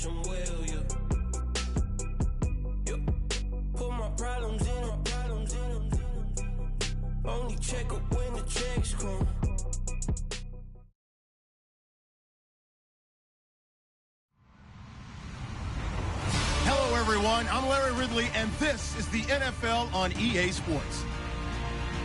wish him well, yeah. Put my problems in them. Only check up when the checks come. Hello, everyone. I'm Larry Ridley, and this is the NFL on EA Sports.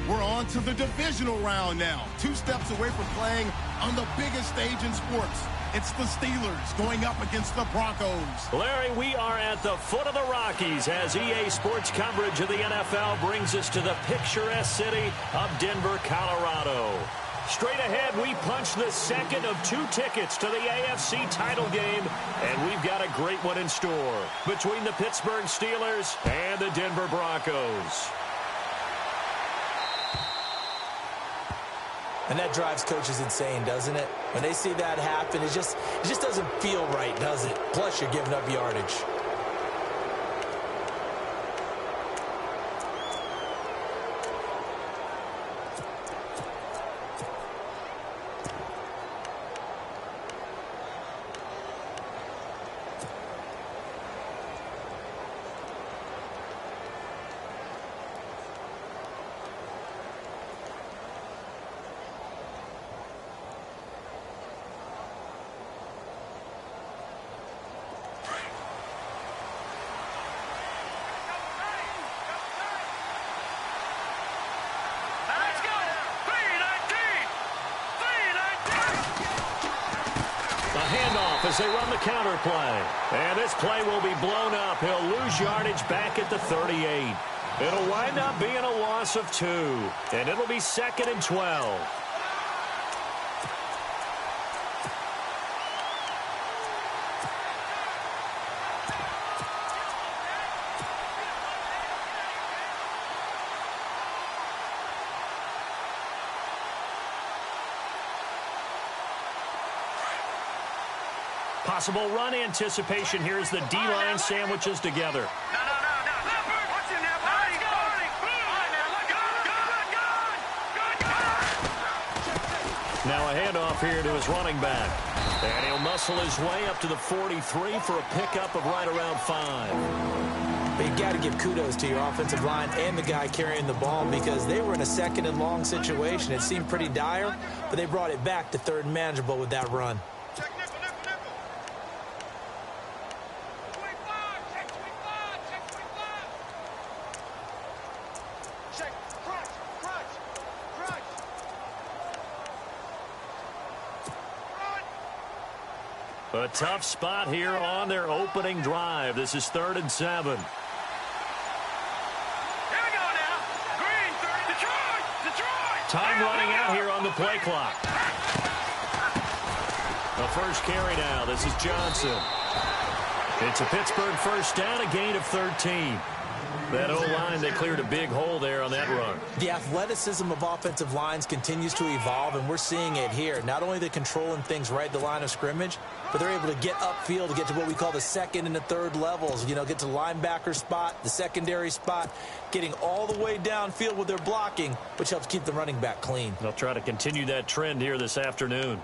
We're on to the divisional round now. 2 steps away from playing on the biggest stage in sports. It's the Steelers going up against the Broncos. Larry, we are at the foot of the Rockies as EA Sports coverage of the NFL brings us to the picturesque city of Denver, Colorado. Straight ahead, we punch the second of 2 tickets to the AFC title game, and we've got a great one in store between the Pittsburgh Steelers and the Denver Broncos. And that drives coaches insane, doesn't it? When they see that happen, it just doesn't feel right, does it? Plus, you're giving up yardage. As they run the counter play. And this play will be blown up. He'll lose yardage back at the 38. It'll wind up being a loss of 2. And it'll be 2nd and 12. Possible run anticipation here as the D-line sandwiches together. Now a handoff here to his running back. And he'll muscle his way up to the 43 for a pickup of right around 5. But you've got to give kudos to your offensive line and the guy carrying the ball because they were in a 2nd and long situation. It seemed pretty dire, but they brought it back to 3rd and manageable with that run. A tough spot here on their opening drive. This is 3rd and 7. Here we go now. Green, 30. Detroit. Time running out here on the play clock. The first carry now. This is Johnson. It's a Pittsburgh first down, a gain of 13. That O-line, they cleared a big hole there on that run. The athleticism of offensive lines continues to evolve, and we're seeing it here. Not only they're controlling things right at the line of scrimmage, but they're able to get upfield to get to what we call the 2nd and the 3rd levels. You know, get to the linebacker spot, the secondary spot, getting all the way downfield with their blocking, which helps keep the running back clean. They'll try to continue that trend here this afternoon.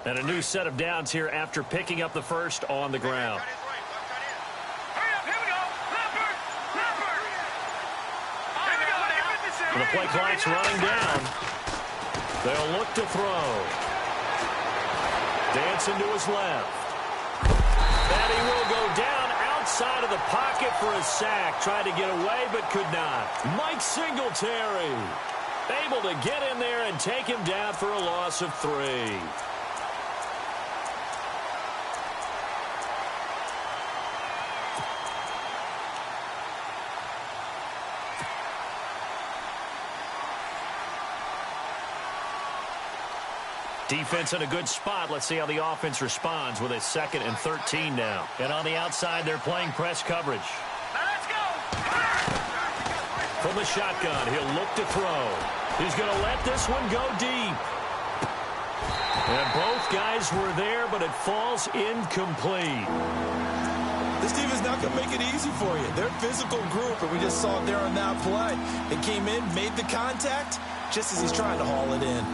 And a new set of downs here after picking up the first on the ground. And the play clock's running down. They'll look to throw. Dancing to his left. And he will go down outside of the pocket for a sack. Tried to get away, but could not. Mike Singletary able to get in there and take him down for a loss of 3. Defense in a good spot. Let's see how the offense responds with a 2nd and 13 now. And on the outside, they're playing press coverage. Let's go. From the shotgun, he'll look to throw. He's going to let this one go deep. And both guys were there, but it falls incomplete. This team is not going to make it easy for you. They're a physical group, and we just saw it there on that play. They came in, made the contact, just as he's trying to haul it in.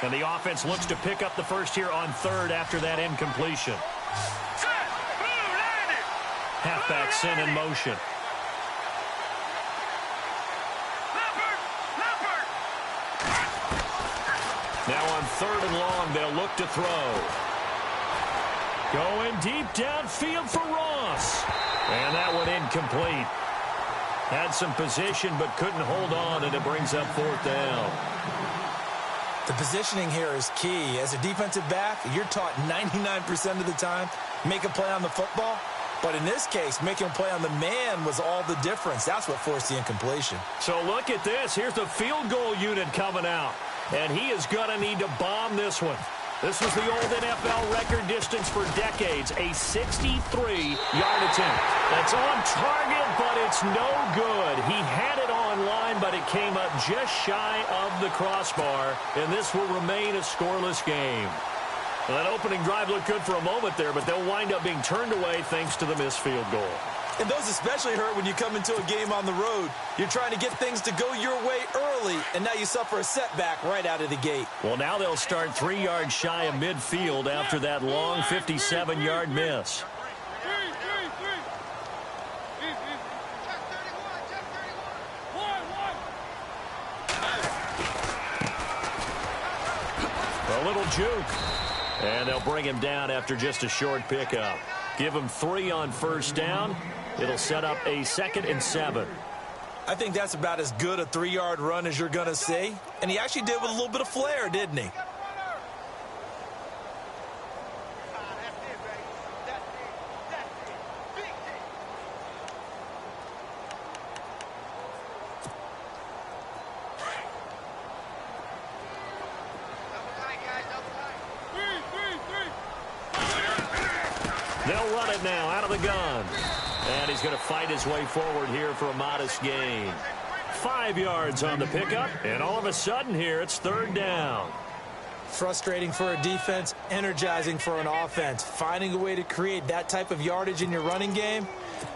And the offense looks to pick up the first here on third after that incompletion. Halfback sent in motion. Now on third and long, they'll look to throw. Going deep downfield for Ross. And that one incomplete. Had some position but couldn't hold on, and it brings up fourth down. The positioning here is key. As a defensive back, you're taught 99% of the time, make a play on the football. But in this case, making a play on the man was all the difference. That's what forced the incompletion. So look at this. Here's the field goal unit coming out. And he is going to need to bomb this one. This was the old NFL record distance for decades, a 63-yard attempt. That's on target, but it's no good. He had it on line, but it came up just shy of the crossbar, and this will remain a scoreless game. Well, that opening drive looked good for a moment there, but they'll wind up being turned away thanks to the missed field goal. And those especially hurt when you come into a game on the road. You're trying to get things to go your way early, and now you suffer a setback right out of the gate. Well, now they'll start 3 yards shy of midfield after that long 57-yard miss. A little juke. And they'll bring him down after just a short pickup. Give him 3 on first down. It'll set up a 2nd and 7. I think that's about as good a 3-yard run as you're going to see. And he actually did with a little bit of flair, didn't he? They'll run it now out of the gun. And he's going to fight his way forward here for a modest gain. 5 yards on the pickup, and all of a sudden here it's third down. Frustrating for a defense, energizing for an offense. Finding a way to create that type of yardage in your running game,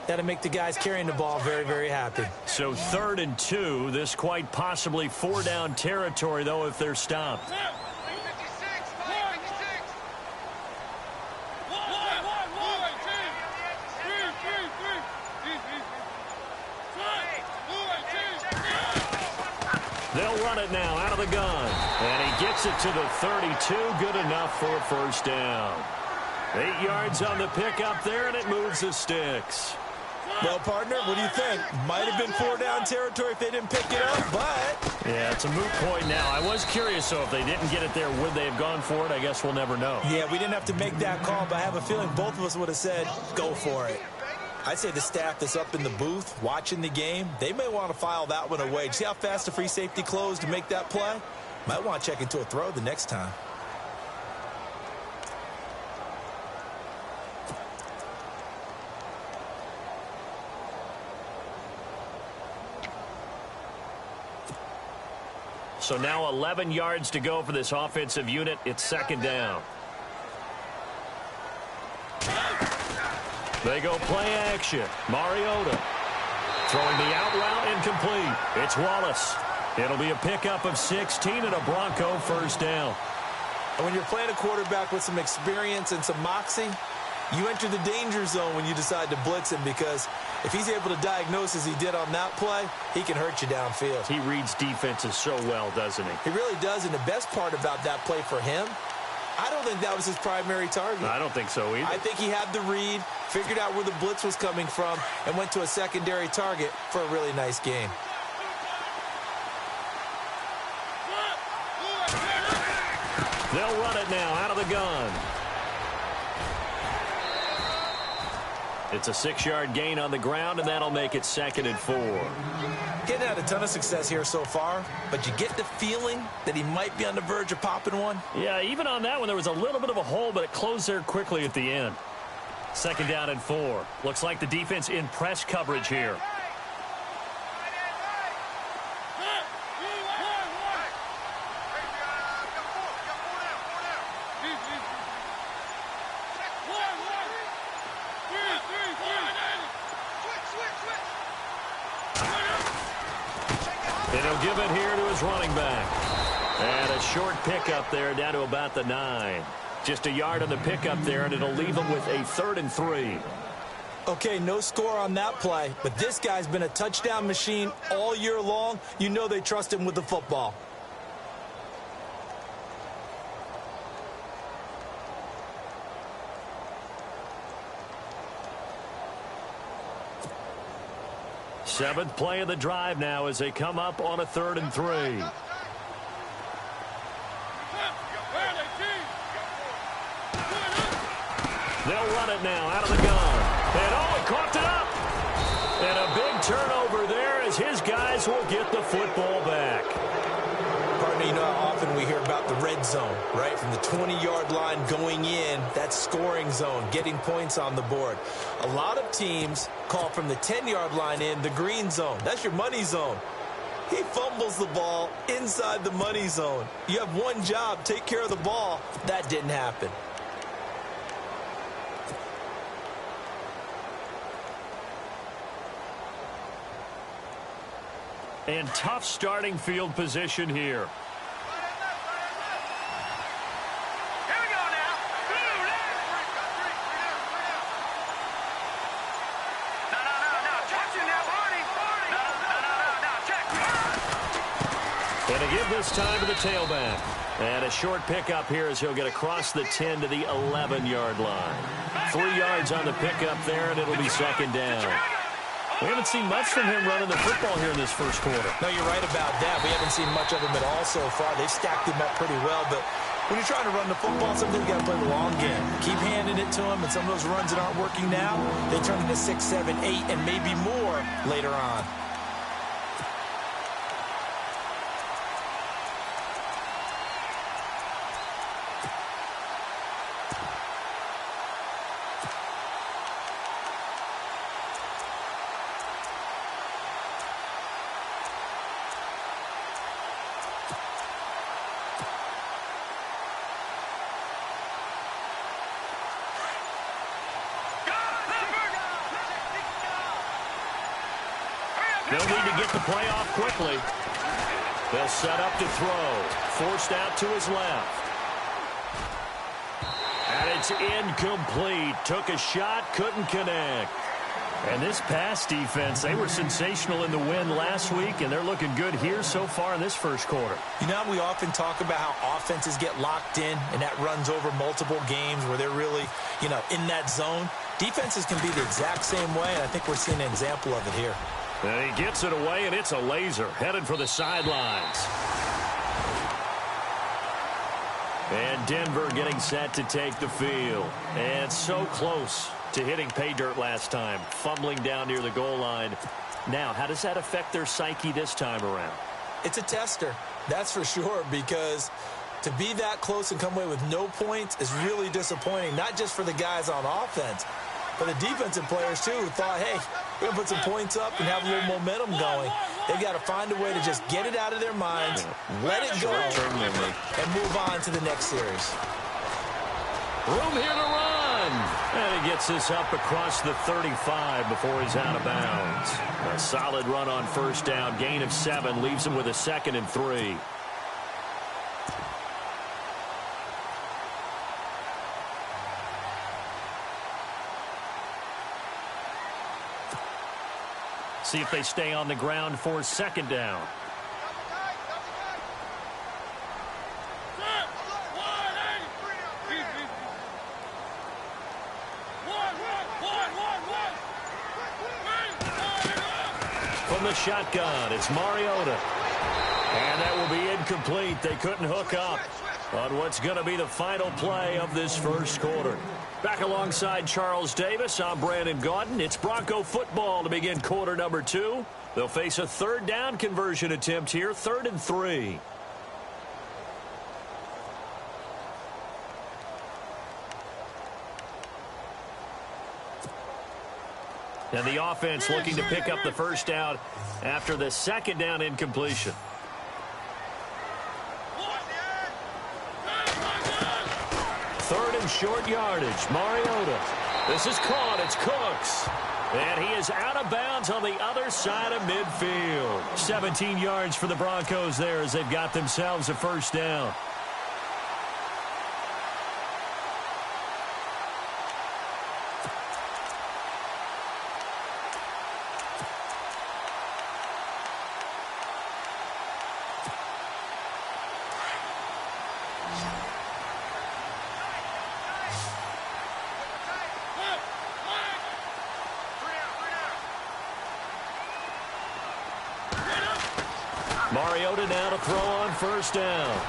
that'll make the guys carrying the ball very, very happy. So 3rd and 2, this quite possibly 4-down territory, though, if they're stopped. They'll run it now out of the gun. And he gets it to the 32. Good enough for a first down. 8 yards on the pickup there, and it moves the sticks. Well, partner, what do you think? Might have been 4-down territory if they didn't pick it up, but... Yeah, it's a moot point now. I was curious, so if they didn't get it there, would they have gone for it? I guess we'll never know. Yeah, we didn't have to make that call, but I have a feeling both of us would have said, go for it. I'd say the staff that's up in the booth watching the game, they may want to file that one away. See how fast the free safety closed to make that play? Might want to check into a throw the next time. So now 11 yards to go for this offensive unit. It's 2nd down. They go play action. Mariota throwing the out route incomplete. It's Wallace. It'll be a pickup of 16 and a Bronco first down. And when you're playing a quarterback with some experience and some moxie, you enter the danger zone when you decide to blitz him, because if he's able to diagnose as he did on that play, he can hurt you downfield. He reads defenses so well, doesn't he? He really does, and the best part about that play for him, I don't think that was his primary target. I don't think so either. I think he had the read, figured out where the blitz was coming from, and went to a secondary target for a really nice game. They'll run it now out of the gun. It's a 6-yard gain on the ground, and that'll make it 2nd and 4. Getting had a ton of success here so far, but you get the feeling that he might be on the verge of popping one. Yeah, even on that one, there was a little bit of a hole, but it closed there quickly at the end. 2nd down and 4. Looks like the defense in press coverage here. And he'll give it here to his running back. And a short pickup there down to about the 9. Just a yard on the pickup there, and it'll leave them with a 3rd and 3. Okay, no score on that play, but this guy's been a touchdown machine all year long. You know they trust him with the football. Seventh play of the drive now as they come up on a 3rd and 3. They'll run it now out of the gun. And he coughed it up. And a big turnover there as his guys will get the football back. Partner, you know how often we hear about the red zone, right? From the 20-yard line going in, that's scoring zone, getting points on the board. A lot of teams call from the 10-yard line in the green zone. That's your money zone. He fumbles the ball inside the money zone. You have one job, take care of the ball. That didn't happen. And tough starting field position here. Here we go now. No. Check you now, Barney. No. Check. And to give this time to the tailback. And a short pickup here as he'll get across the 10 to the 11-yard line. 3 yards on the pickup there, and it'll be 2nd down. We haven't seen much from him running the football here in this first quarter. No, you're right about that. We haven't seen much of him at all so far. They've stacked him up pretty well, but when you're trying to run the football, sometimes you got to play the long game. Keep handing it to him, and some of those runs that aren't working now, they turn into 6, 7, 8, and maybe more later on. They'll need to get the play off quickly. They'll set up to throw. Forced out to his left. And it's incomplete. Took a shot, couldn't connect. And this pass defense, they were sensational in the win last week, and they're looking good here so far in this first quarter. You know, we often talk about how offenses get locked in, and that runs over multiple games where they're really, in that zone. Defenses can be the exact same way, and I think we're seeing an example of it here. And he gets it away, and it's a laser headed for the sidelines. And Denver getting set to take the field. And so close to hitting pay dirt last time, fumbling down near the goal line. Now, how does that affect their psyche this time around? It's a tester, that's for sure, because to be that close and come away with no points is really disappointing, not just for the guys on offense, but the defensive players, too, who thought, hey, we're going to put some points up and have a little momentum going. They've got to find a way to just get it out of their minds, let it go, and move on to the next series. Room here to run. And he gets this up across the 35 before he's out of bounds. A solid run on first down. Gain of 7 leaves him with a 2nd and 3. See if they stay on the ground for 2nd down. From the shotgun, it's Mariota. And that will be incomplete. They couldn't hook up on what's going to be the final play of this first quarter. Back alongside Charles Davis, I'm Brandon Gaudin. It's Bronco football to begin quarter number 2. They'll face a 3rd down conversion attempt here, 3rd and 3. And the offense looking to pick up the first down after the 2nd down incompletion. Third and short yardage. Mariota. This is caught. It's Cooks. And he is out of bounds on the other side of midfield. 17 yards for the Broncos there as they've got themselves a first down. Mariota now to throw on first down.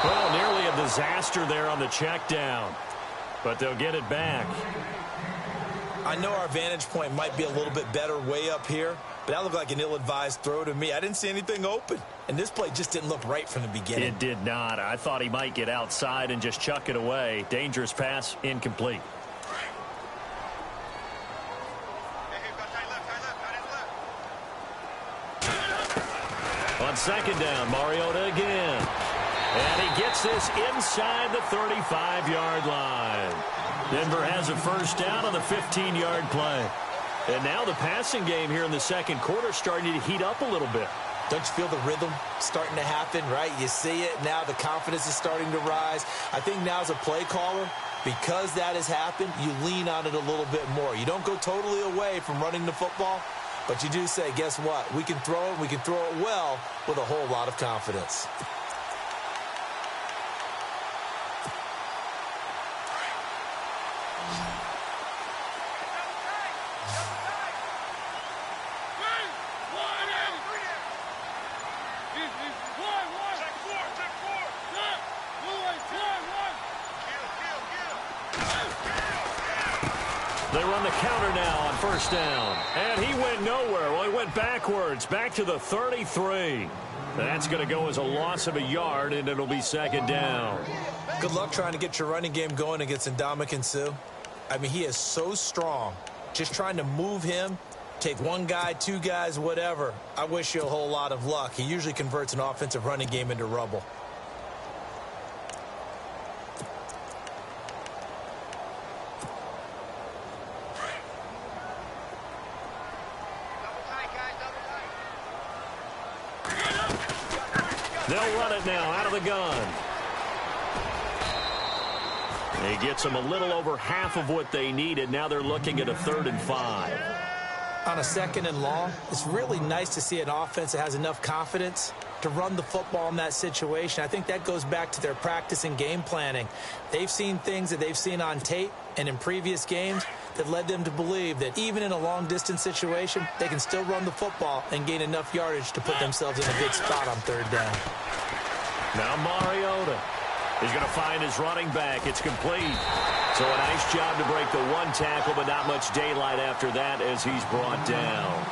Well, nearly a disaster there on the check down, but they'll get it back. I know our vantage point might be a little bit better way up here, but that looked like an ill-advised throw to me. I didn't see anything open, and this play just didn't look right from the beginning. It did not. I thought he might get outside and just chuck it away. Dangerous pass, incomplete. On second down, Mariota again. And he gets this inside the 35-yard line. Denver has a first down on the 15-yard play. And now the passing game here in the second quarter starting to heat up a little bit. Don't you feel the rhythm starting to happen, right? You see it. Now the confidence is starting to rise. I think now as a play caller, because that has happened, you lean on it a little bit more. You don't go totally away from running the football, but you do say, guess what? We can throw it. We can throw it well with a whole lot of confidence. They run the counter now on first down. And he went nowhere. Well, he went backwards, back to the 33. That's going to go as a loss of a yard, and it'll be second down. Good luck trying to get your running game going against Ndamukong Suh. I mean, he is so strong. Just trying to move him, take one guy, two guys, whatever. I wish you a whole lot of luck. He usually converts an offensive running game into rubble. They'll run it now out of the gun. He gets them a little over half of what they needed. Now they're looking at a 3rd and 5. On a second and long, it's really nice to see an offense that has enough confidence to run the football in that situation. I think that goes back to their practice and game planning. They've seen things that they've seen on tape and in previous games that led them to believe that even in a long-distance situation, they can still run the football and gain enough yardage to put themselves in a good spot on 3rd down. Now Mariota is going to find his running back. It's complete. So a nice job to break the one tackle, but not much daylight after that as he's brought down.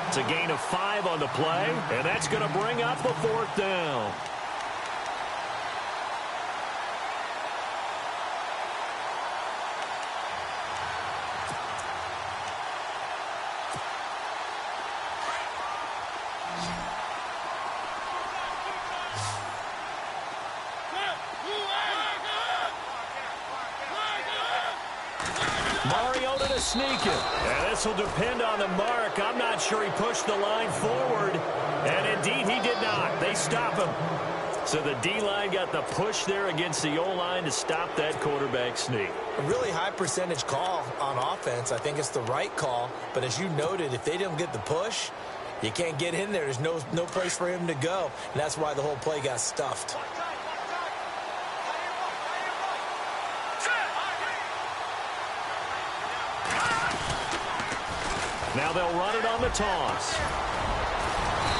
It's a gain of 5 on the play, and that's going to bring up a 4th down. Mariota to sneak it. And this will depend on the mark. I'm not sure he pushed the line forward. And indeed, he did not. They stop him. So the D-line got the push there against the O-line to stop that quarterback sneak. A really high percentage call on offense. I think it's the right call. But as you noted, if they didn't get the push, you can't get in there. There's no place for him to go. And that's why the whole play got stuffed. Now they'll run it on the toss.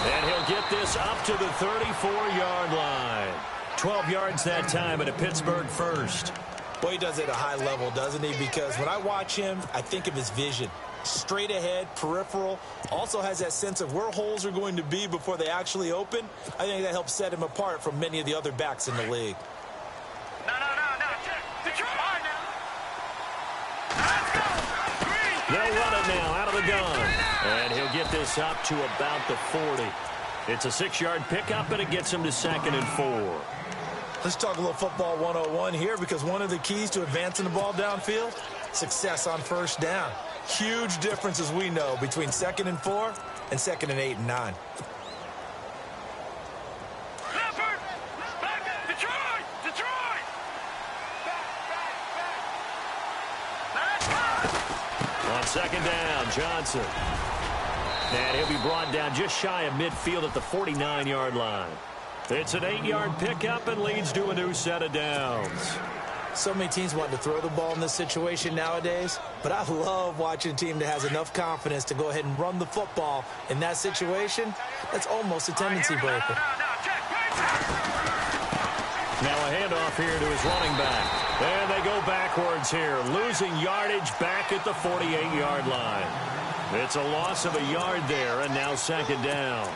And he'll get this up to the 34-yard line. 12 yards that time at a Pittsburgh first. Boy, he does it at a high level, doesn't he? Because when I watch him, I think of his vision. Straight ahead, peripheral. Also has that sense of where holes are going to be before they actually open. I think that helps set him apart from many of the other backs in the league. No. They'll run it now out of the gun. And he'll get this up to about the 40. It's a 6-yard pickup, and it gets him to 2nd and 4. Let's talk a little football 101 here, because one of the keys to advancing the ball downfield, success on first down. Huge difference, as we know, between 2nd and 4 and 2nd and 8 and 9. Leopard! Back! Detroit! Detroit! On 2nd down, Johnson. And he'll be brought down just shy of midfield at the 49-yard line. It's an 8-yard pickup and leads to a new set of downs. So many teams want to throw the ball in this situation nowadays, but I love watching a team that has enough confidence to go ahead and run the football in that situation. That's almost a tendency breaker. Now a handoff here to his running back. And they go backwards here, losing yardage back at the 48-yard line. It's a loss of a yard there, and now 2nd down.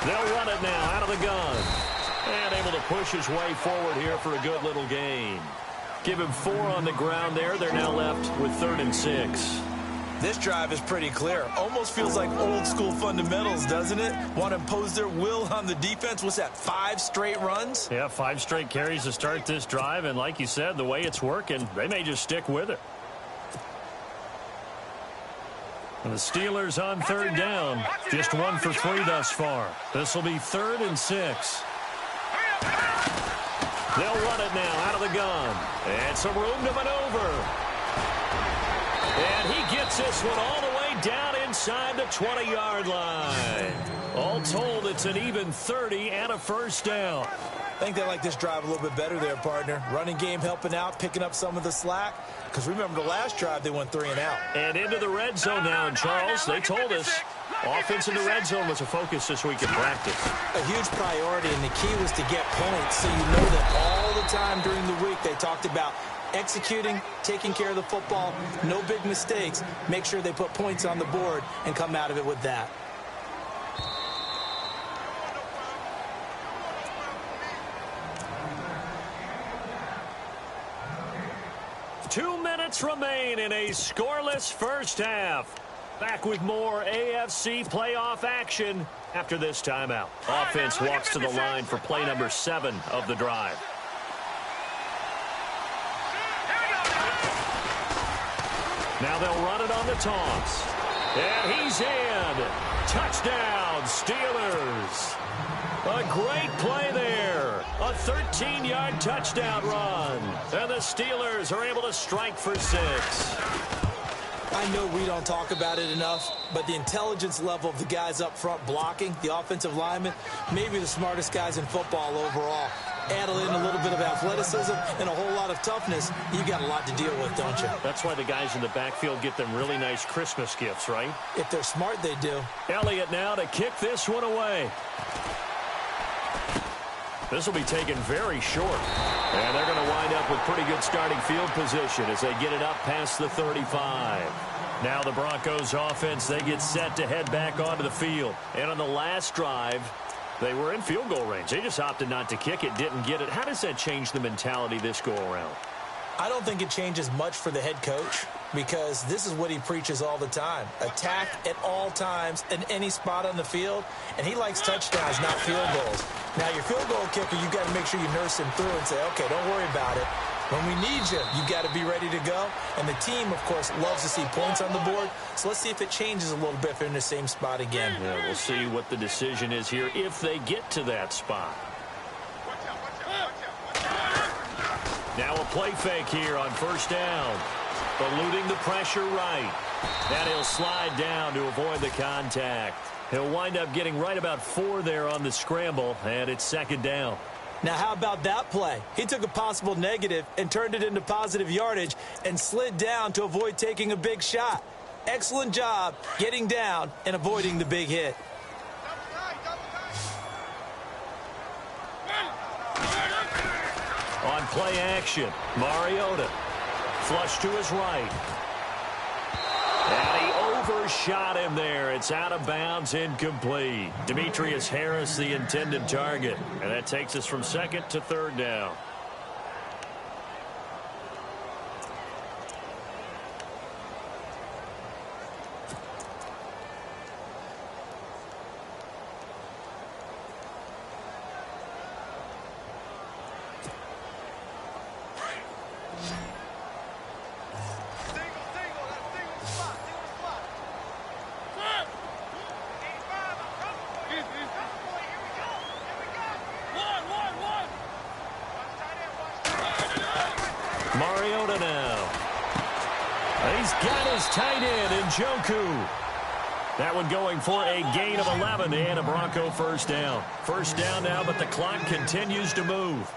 They'll run it now out of the gun. And able to push his way forward here for a good little gain. Give him 4 on the ground there. They're now left with 3rd and 6. This drive is pretty clear. Almost feels like old school fundamentals, doesn't it? Want to impose their will on the defense. What's that, 5 straight runs? Yeah, 5 straight carries to start this drive. And like you said, the way it's working, they may just stick with it. And the Steelers on 3rd down. Just 1 for 3 thus far. This will be 3rd and 6. They'll run it now out of the gun. And some room to maneuver. And he gets this one all the way down inside the 20-yard line. All told, it's an even 30 and a 1st down. I think they like this drive a little bit better there, partner. Running game helping out, picking up some of the slack. Because remember the last drive, they went 3 and out. And into the red zone now, and Charles, they told us offense in the red zone was a focus this week in practice. A huge priority, and the key was to get points. So you know that all the time during the week they talked about executing, taking care of the football, no big mistakes. Make sure they put points on the board and come out of it with that. Two minutes remain in a scoreless first half. Back with more AFC playoff action after this timeout. Offense walks to the line for play number 7 of the drive. Now they'll run it on the toss. And he's in. Touchdown, Steelers. A great play there. A 13-yard touchdown run. And the Steelers are able to strike for 6. I know we don't talk about it enough, but the intelligence level of the guys up front blocking, the offensive linemen, maybe the smartest guys in football overall. Add in a little bit of athleticism and a whole lot of toughness, you got a lot to deal with, don't you? That's why the guys in the backfield get them really nice Christmas gifts, right? If they're smart, they do. Elliott now to kick this one away. This will be taken very short. And they're going to wind up with pretty good starting field position as they get it up past the 35. Now the Broncos offense, they get set to head back onto the field. And on the last drive, they were in field goal range. They just opted not to kick it, didn't get it. How does that change the mentality this go around? I don't think it changes much for the head coach because this is what he preaches all the time. Attack at all times in any spot on the field, and he likes touchdowns, not field goals. Now, your field goal kicker, you've got to make sure you nurse him through and say, okay, don't worry about it. When we need you, you got to be ready to go. And the team, of course, loves to see points on the board. So let's see if it changes a little bit if they're in the same spot again. Yeah, we'll see what the decision is here if they get to that spot. Now a play fake here on 1st down. Eluding the pressure right. And he'll slide down to avoid the contact. He'll wind up getting right about 4 there on the scramble, and it's 2nd down. Now, how about that play? He took a possible negative and turned it into positive yardage and slid down to avoid taking a big shot. Excellent job getting down and avoiding the big hit. On play action, Mariota. Flush to his right. And he overshot him there. It's out of bounds, incomplete. Demetrius Harris, the intended target. And that takes us from 2nd to 3rd down. Mariota now. He's got his tight end, Njoku. That one going for a gain of 11 and a Bronco first down. First down now, but the clock continues to move.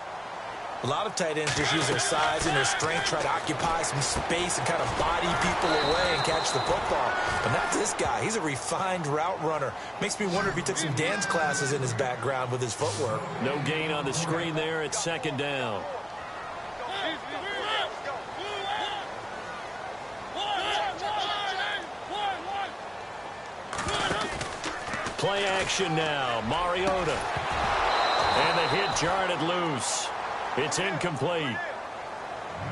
A lot of tight ends just use their size and their strength, try to occupy some space and kind of body people away and catch the football. But not this guy. He's a refined route runner. Makes me wonder if he took some dance classes in his background with his footwork. No gain on the screen there. It's second down. Play action now. Mariota. And the hit jarred it loose. It's incomplete.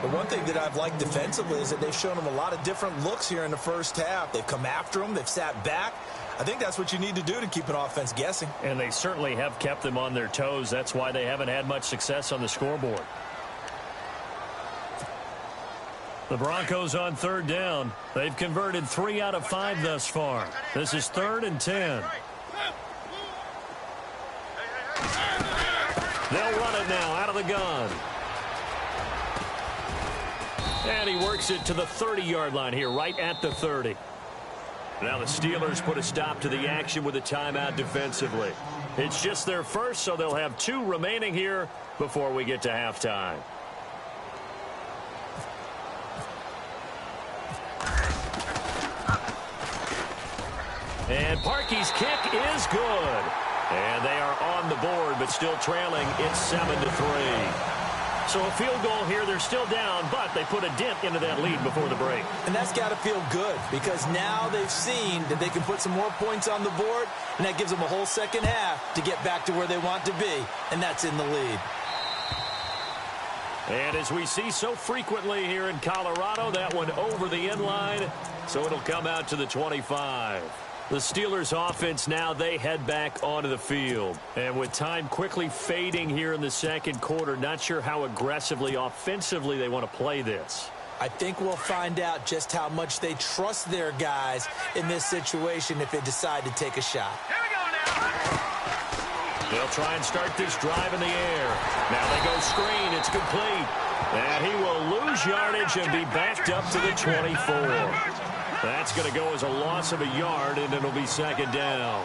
The one thing that I've liked defensively is that they've shown him a lot of different looks here in the first half. They've come after him. They've sat back. I think that's what you need to do to keep an offense guessing. And they certainly have kept them on their toes. That's why they haven't had much success on the scoreboard. The Broncos on third down. They've converted 3 out of 5 thus far. This is 3rd and 10. They'll run it now out of the gun. And he works it to the 30-yard line here, right at the 30. Now the Steelers put a stop to the action with a timeout defensively. It's just their first, so they'll have 2 remaining here before we get to halftime. And Parkey's kick is good. And they are on the board, but still trailing. It's 7-3. So a field goal here. They're still down, but they put a dent into that lead before the break. And that's got to feel good because now they've seen that they can put some more points on the board, and that gives them a whole second half to get back to where they want to be, and that's in the lead. And as we see so frequently here in Colorado, that one over the end line, so it'll come out to the 25. The Steelers offense now, they head back onto the field. And with time quickly fading here in the second quarter, not sure how aggressively, offensively they want to play this. I think we'll find out just how much they trust their guys in this situation if they decide to take a shot. Here we go now. They'll try and start this drive in the air. Now they go screen. It's complete. And he will lose yardage and be backed up to the 24. That's going to go as a loss of a yard, and it'll be second down.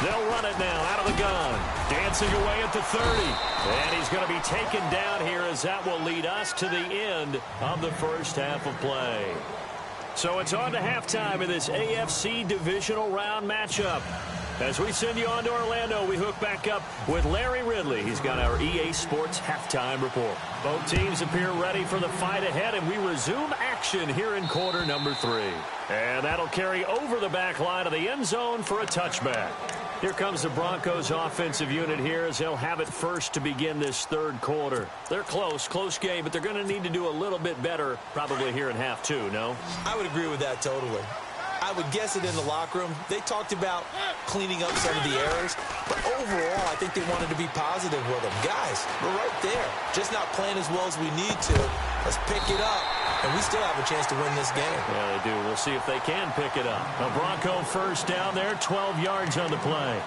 They'll run it now out of the gun. Dancing away at the 30. And he's going to be taken down here as that will lead us to the end of the first half of play. So it's on to halftime in this AFC divisional round matchup. As we send you on to Orlando, we hook back up with Larry Ridley. He's got our EA Sports halftime report. Both teams appear ready for the fight ahead, and we resume action here in quarter number 3. And that'll carry over the back line of the end zone for a touchback. Here comes the Broncos offensive unit here as they'll have it first to begin this third quarter. They're close game, but they're going to need to do a little bit better probably here in half 2, no? I would agree with that totally. I would guess it in the locker room. They talked about cleaning up some of the errors, but overall, I think they wanted to be positive with them. Guys, we're right there. Just not playing as well as we need to. Let's pick it up, and we still have a chance to win this game. Yeah, they do. We'll see if they can pick it up. A Bronco first down there, 12 yards on the play.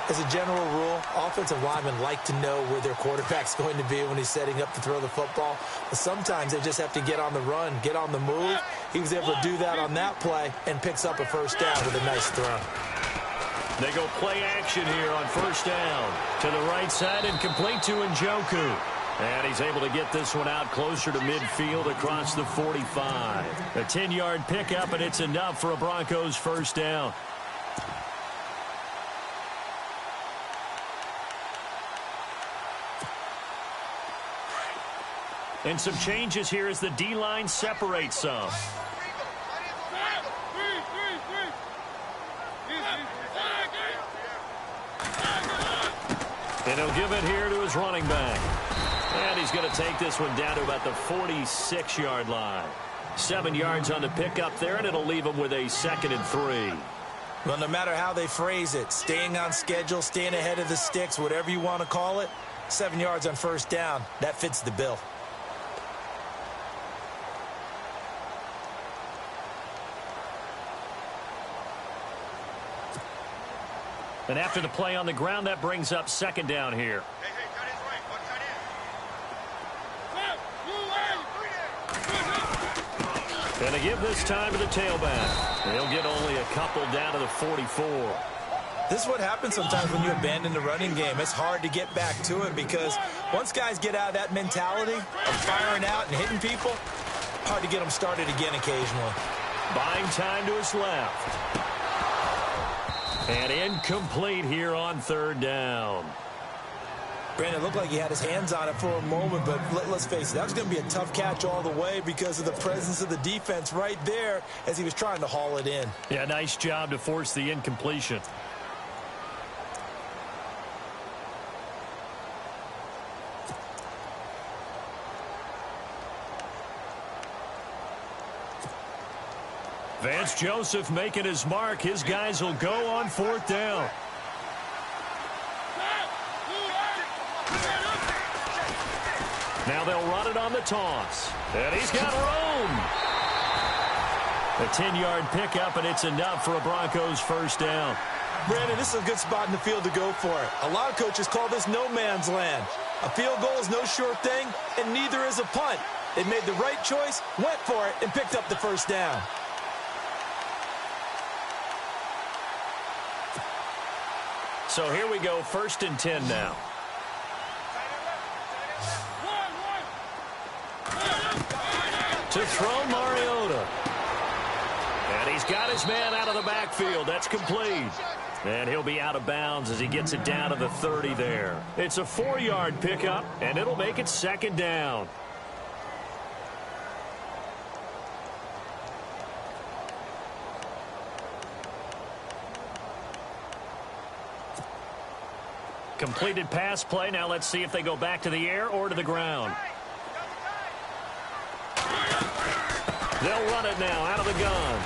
As a general rule, offensive linemen like to know where their quarterback's going to be when he's setting up to throw the football. But sometimes they just have to get on the run, get on the move. He was able to do that on that play and picks up a first down with a nice throw. They go play action here on first down. To the right side and complete to Njoku. And he's able to get this one out closer to midfield across the 45. A 10-yard pickup, and it's enough for a Broncos first down. And some changes here as the D-line separates some. And he'll give it here to his running back. And he's going to take this one down to about the 46-yard line. 7 yards on the pickup there, and it'll leave him with a 2nd and 3. Well, no matter how they phrase it, staying on schedule, staying ahead of the sticks, whatever you want to call it, 7 yards on first down, that fits the bill. And after the play on the ground, that brings up second down here. Hey, cut his right. One cut in. And to give this time to the tailback. He'll get only a couple down to the 44. This is what happens sometimes when you abandon the running game. It's hard to get back to it because once guys get out of that mentality of firing out and hitting people, hard to get them started again occasionally. Buying time to his left. And incomplete here on third down. Brandon, it looked like he had his hands on it for a moment, but let's face it, that was going to be a tough catch all the way because of the presence of the defense right there as he was trying to haul it in. Yeah, nice job to force the incompletion. Vance Joseph making his mark. His guys will go on fourth down. Now they'll run it on the toss. And he's got room. A 10-yard pickup, and it's enough for a Broncos first down. Brandon, this is a good spot in the field to go for it. A lot of coaches call this no man's land. A field goal is no sure thing, and neither is a punt. They made the right choice, went for it, and picked up the first down. So here we go, 1st and 10 now. To throw Mariota. And he's got his man out of the backfield. That's complete. And he'll be out of bounds as he gets it down to the 30 there. It's a 4-yard pickup, and it'll make it 2nd down. Completed pass play. Now let's see if they go back to the air or to the ground. They'll run it now out of the gun.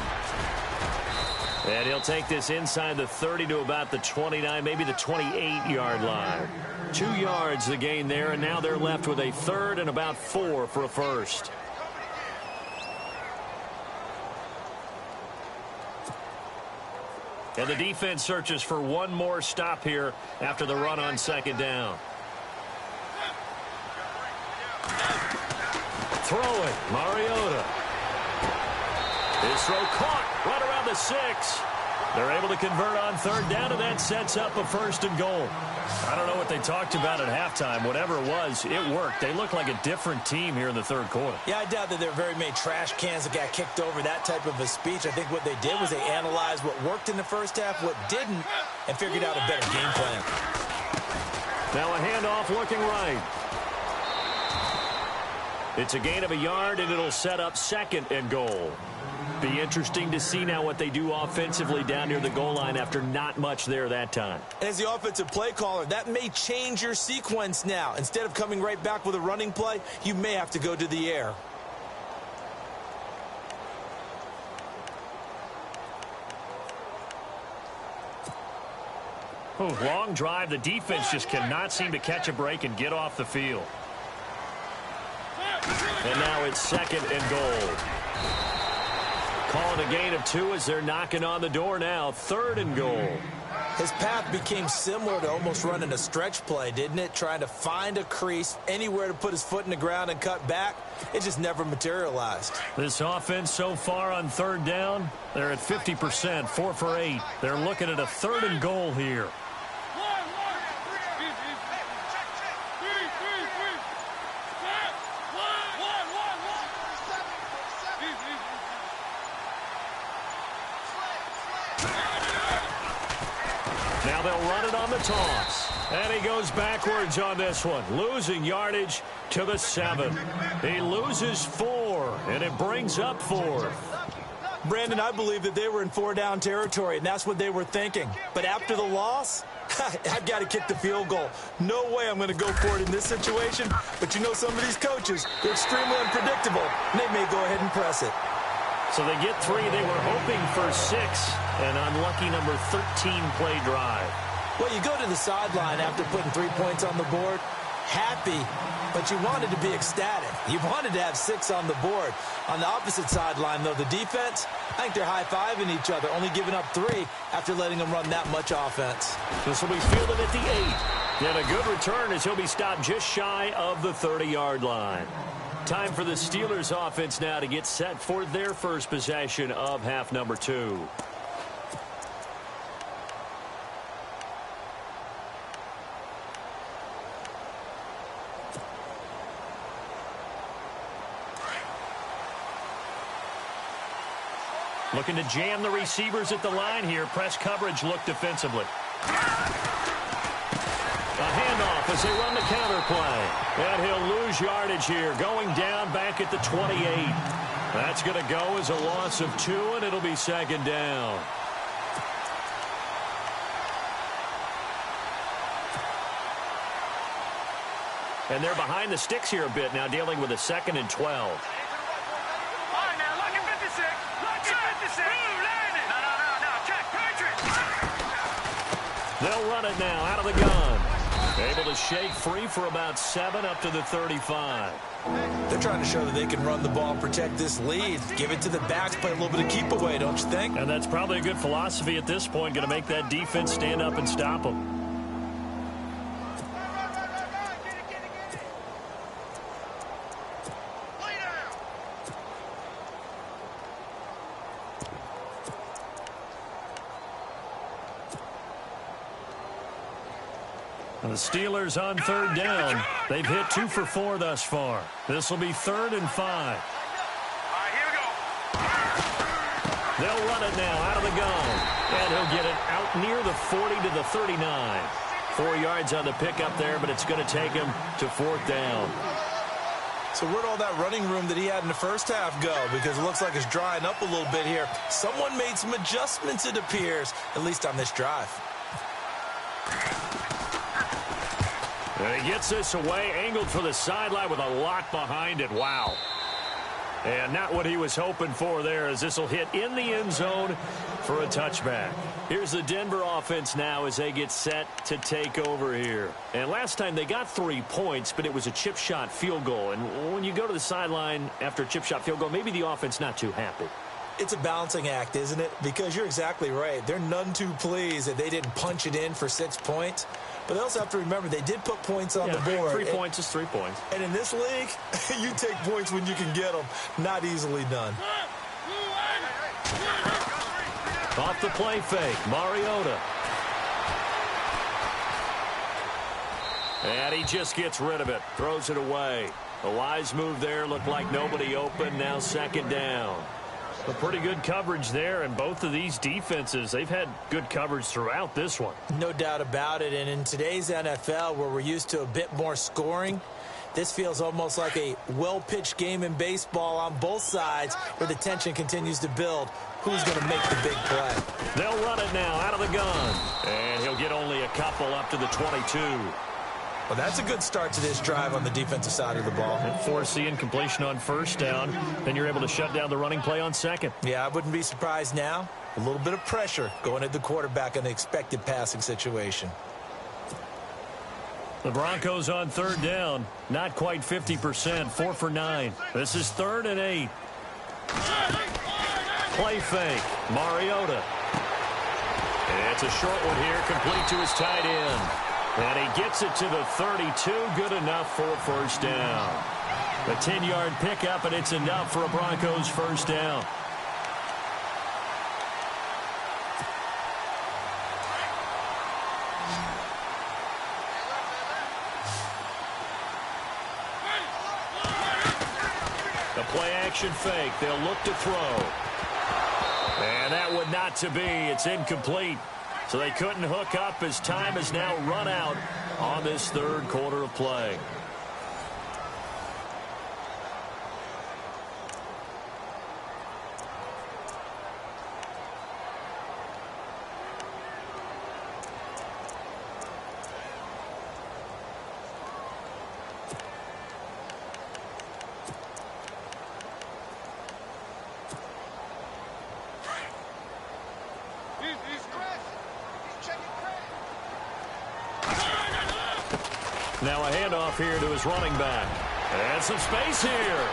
And he'll take this inside the 30 to about the 29, maybe the 28-yard line. 2 yards the gain there, and now they're left with a 3rd and about 4 for a first. And the defense searches for one more stop here after the run on 2nd down. Throwing, Mariota. His throw caught right around the 6. They're able to convert on 3rd down, and that sets up a 1st and goal. I don't know what they talked about at halftime. Whatever it was, it worked. They look like a different team here in the 3rd quarter. Yeah, I doubt that there were very many trash cans that got kicked over, that type of a speech. I think what they did was they analyzed what worked in the first half, what didn't, and figured out a better game plan. Now a handoff looking right. It's a gain of a yard, and it'll set up 2nd and goal. Be interesting to see now what they do offensively down near the goal line after not much there that time. As the offensive play caller, that may change your sequence now. Instead of coming right back with a running play, you may have to go to the air. Oh, long drive. The defense just cannot seem to catch a break and get off the field. And now it's 2nd and goal. Calling a gain of 2 as they're knocking on the door now. 3rd and goal. His path became similar to almost running a stretch play, didn't it? Trying to find a crease, anywhere to put his foot in the ground and cut back. It just never materialized. This offense so far on 3rd down, they're at 50%, 4 for 8. They're looking at a 3rd and goal here. Now they'll run it on the toss. And he goes backwards on this one, losing yardage to the 7. He loses 4, and it brings up 4th. Brandon, I believe that they were in 4-down territory, and that's what they were thinking. But after the loss, I've got to kick the field goal. No way I'm going to go for it in this situation. But you know some of these coaches, they're extremely unpredictable, and they may go ahead and press it. So they get 3. They were hoping for 6. An unlucky number 13 play drive. Well, you go to the sideline after putting 3 points on the board, happy, but you wanted to be ecstatic. You wanted to have 6 on the board. On the opposite sideline, though, the defense, I think they're high-fiving each other, only giving up 3 after letting them run that much offense. This will be fielded at the 8. And a good return as he'll be stopped just shy of the 30-yard line. Time for the Steelers offense now to get set for their first possession of half number 2. Looking to jam the receivers at the line here. Press coverage look defensively. A handoff as they run the counter play. And he'll lose yardage here. Going down back at the 28. That's going to go as a loss of 2, and it'll be second down. And they're behind the sticks here a bit now, dealing with a 2nd and 12. They'll run it now out of the gun. Able to shake free for about 7 up to the 35. They're trying to show that they can run the ball and protect this lead. Give it to the backs, play a little bit of keep away, don't you think? And that's probably a good philosophy at this point. Going to make that defense stand up and stop them. The Steelers on 3rd down. They've hit 2 for 4 thus far. This will be 3rd and 5. All right, here we go. They'll run it now out of the gun. And he'll get it out near the 40 to the 39. 4 yards on the pickup there, but it's going to take him to 4th down. So where'd all that running room that he had in the first half go? Because it looks like it's drying up a little bit here. Someone made some adjustments, it appears, at least on this drive. And he gets this away, angled for the sideline with a lot behind it. Wow. And not what he was hoping for there, as this will hit in the end zone for a touchback. Here's the Denver offense now as they get set to take over here. And last time they got 3 points, but it was a chip shot field goal. And when you go to the sideline after a chip shot field goal, maybe the offense not too happy. It's a balancing act, isn't it? Because you're exactly right. They're none too pleased that they didn't punch it in for 6 points. But they also have to remember they did put points on the board. 3 points is 3 points. And in this league, you take points when you can get them. Not easily done. Off the play fake, Mariota. And he just gets rid of it. Throws it away. A wise move there. Looked like nobody open. Now 2nd down. A pretty good coverage there, and both of these defenses, they've had good coverage throughout this one. No doubt about it, and in today's NFL, where we're used to a bit more scoring, this feels almost like a well-pitched game in baseball on both sides, where the tension continues to build. Who's going to make the big play? They'll run it now out of the gun, and he'll get only a couple up to the 22. Well, that's a good start to this drive on the defensive side of the ball. And force the incompletion on 1st down. Then you're able to shut down the running play on 2nd. Yeah, I wouldn't be surprised now. A little bit of pressure going at the quarterback in the expected passing situation. The Broncos on 3rd down. Not quite 50%. 4 for 9. This is 3rd and 8. Play fake. Mariota. It's a short one here, complete to his tight end. And he gets it to the 32. Good enough for a 1st down. A 10-yard pickup, and it's enough for a Broncos 1st down. The play-action fake. They'll look to throw. And that would not to be. It's incomplete. So they couldn't hook up as time has now run out on this 3rd quarter of play. Now a handoff here to his running back. And some space here.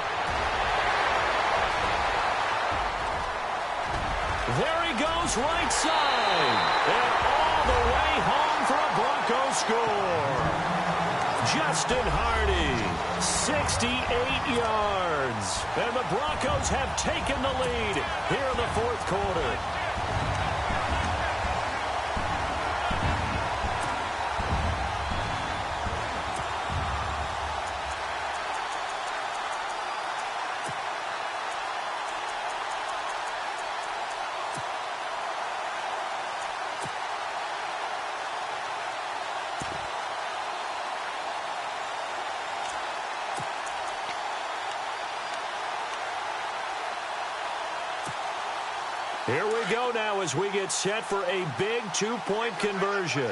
There he goes, right side. And all the way home for a Bronco score. Justin Hardy, 68 yards. And the Broncos have taken the lead here in the fourth quarter. Here we go now as we get set for a big two-point conversion.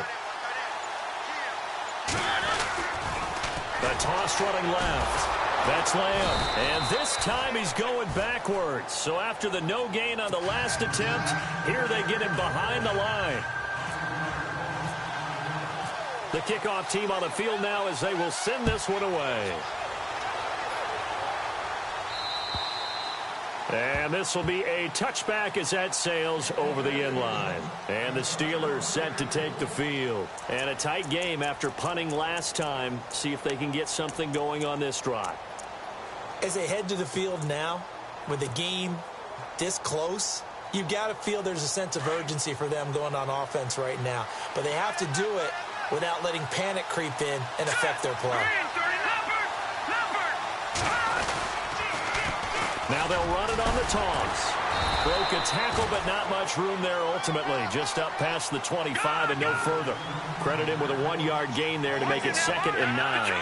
The toss running left. That's Lamb. And this time he's going backwards. So after the no gain on the last attempt, here they get him behind the line. The kickoff team on the field now as they will send this one away. And this will be a touchback as that sails over the end line. And the Steelers set to take the field. And a tight game after punting last time. See if they can get something going on this drive. As they head to the field now, with the game this close, you've got to feel there's a sense of urgency for them going on offense right now. But they have to do it without letting panic creep in and affect their play. Now they'll run it on the toss. Broke a tackle, but not much room there ultimately. Just up past the 25 and no further. Credit him with a 1-yard gain there to make it 2nd and 9.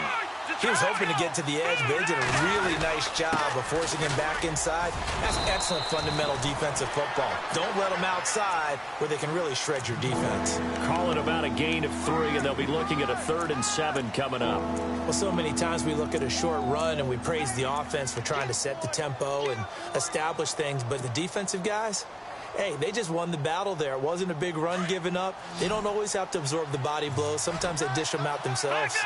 He was hoping to get to the edge, but they did a really nice job of forcing him back inside. That's excellent fundamental defensive football. Don't let them outside where they can really shred your defense. Call it about a gain of 3, and they'll be looking at a 3rd and 7 coming up. Well, so many times we look at a short run and we praise the offense for trying to set the tempo and establish things, but the defensive guys, hey, they just won the battle there. It wasn't a big run given up. They don't always have to absorb the body blows. Sometimes they dish them out themselves.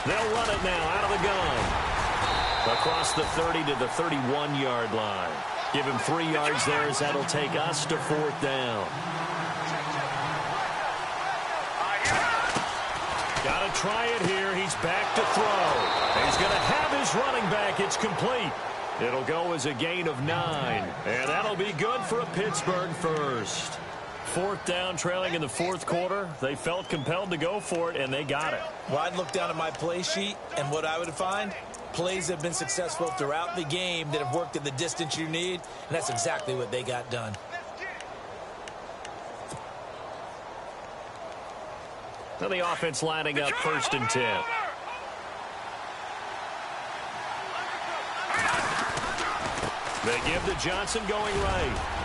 They'll run it now out of the gun. Across the 30 to the 31-yard line. Give him 3 yards there as that'll take us to 4th down. Got to try it here. He's back to throw. He's going to have his running back. It's complete. It'll go as a gain of 9. And that'll be good for a Pittsburgh first. 4th down, trailing in the 4th quarter. They felt compelled to go for it, and they got it. Well, I'd look down at my play sheet, and what I would find, plays that have been successful throughout the game that have worked at the distance you need, and that's exactly what they got done. Now the offense lining up 1st and 10. They give to Johnson going right.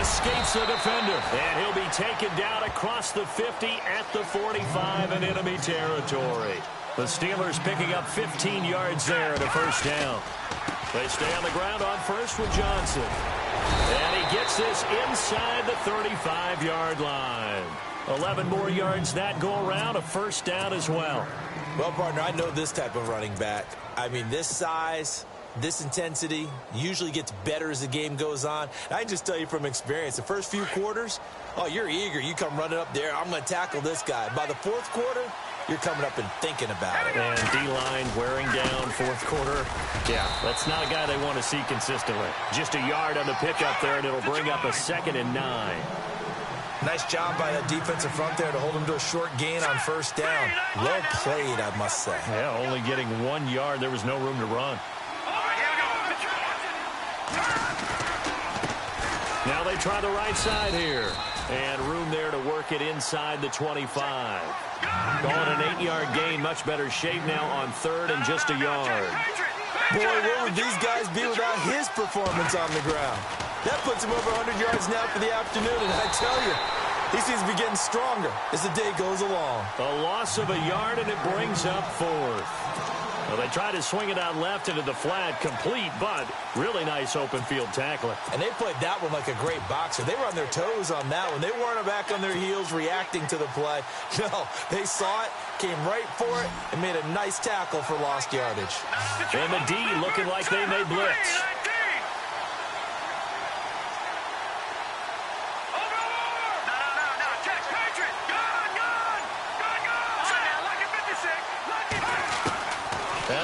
Escapes the defender, and he'll be taken down across the 50 at the 45 in enemy territory. The Steelers picking up 15 yards there at a 1st down. They stay on the ground on 1st with Johnson. And he gets this inside the 35-yard line. 11 more yards that go around, a 1st down as well. Well, partner, I know this type of running back. I mean, this size, this intensity usually gets better as the game goes on. I can just tell you from experience, the first few quarters, oh, you're eager. You come running up there, I'm going to tackle this guy. By the 4th quarter, you're coming up and thinking about it. And D-line wearing down 4th quarter. Yeah, that's not a guy they want to see consistently. Just a yard on the pickup there, and it'll bring up a 2nd and 9. Nice job by that defensive front there to hold him to a short gain on 1st down. Well played, I must say. Yeah, only getting 1 yard. There was no room to run. Now they try the right side here. And room there to work it inside the 25. Call it an 8-yard gain. Much better shape now on 3rd and just a yard. Boy, where would these guys be without his performance on the ground? That puts him over 100 yards now for the afternoon, and I tell you, he seems to be getting stronger as the day goes along. A loss of a yard, and it brings up 4th. Well, they try to swing it out left into the flat, complete, but really nice open field tackling. And they played that one like a great boxer. They were on their toes on that one. They weren't back on their heels reacting to the play. No, they saw it, came right for it, and made a nice tackle for lost yardage. And the D looking like they may blitz.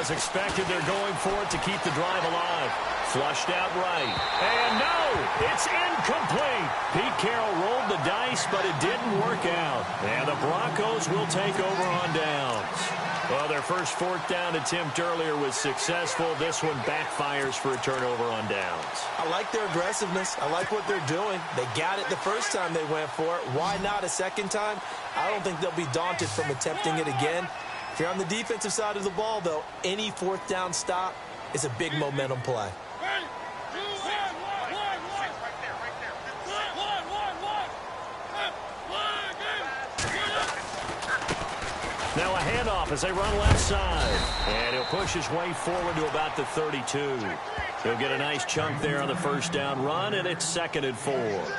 As expected, they're going for it to keep the drive alive. Flushed out right. And no, it's incomplete. Pete Carroll rolled the dice, but it didn't work out. And the Broncos will take over on downs. Well, their first fourth down attempt earlier was successful. This one backfires for a turnover on downs. I like their aggressiveness. I like what they're doing. They got it the first time they went for it. Why not a second time? I don't think they'll be daunted from attempting it again. If you're on the defensive side of the ball, though, any fourth down stop is a big momentum play. Now a handoff as they run left side. And he'll push his way forward to about the 32. He'll get a nice chunk there on the first down run, and it's 2nd and 4.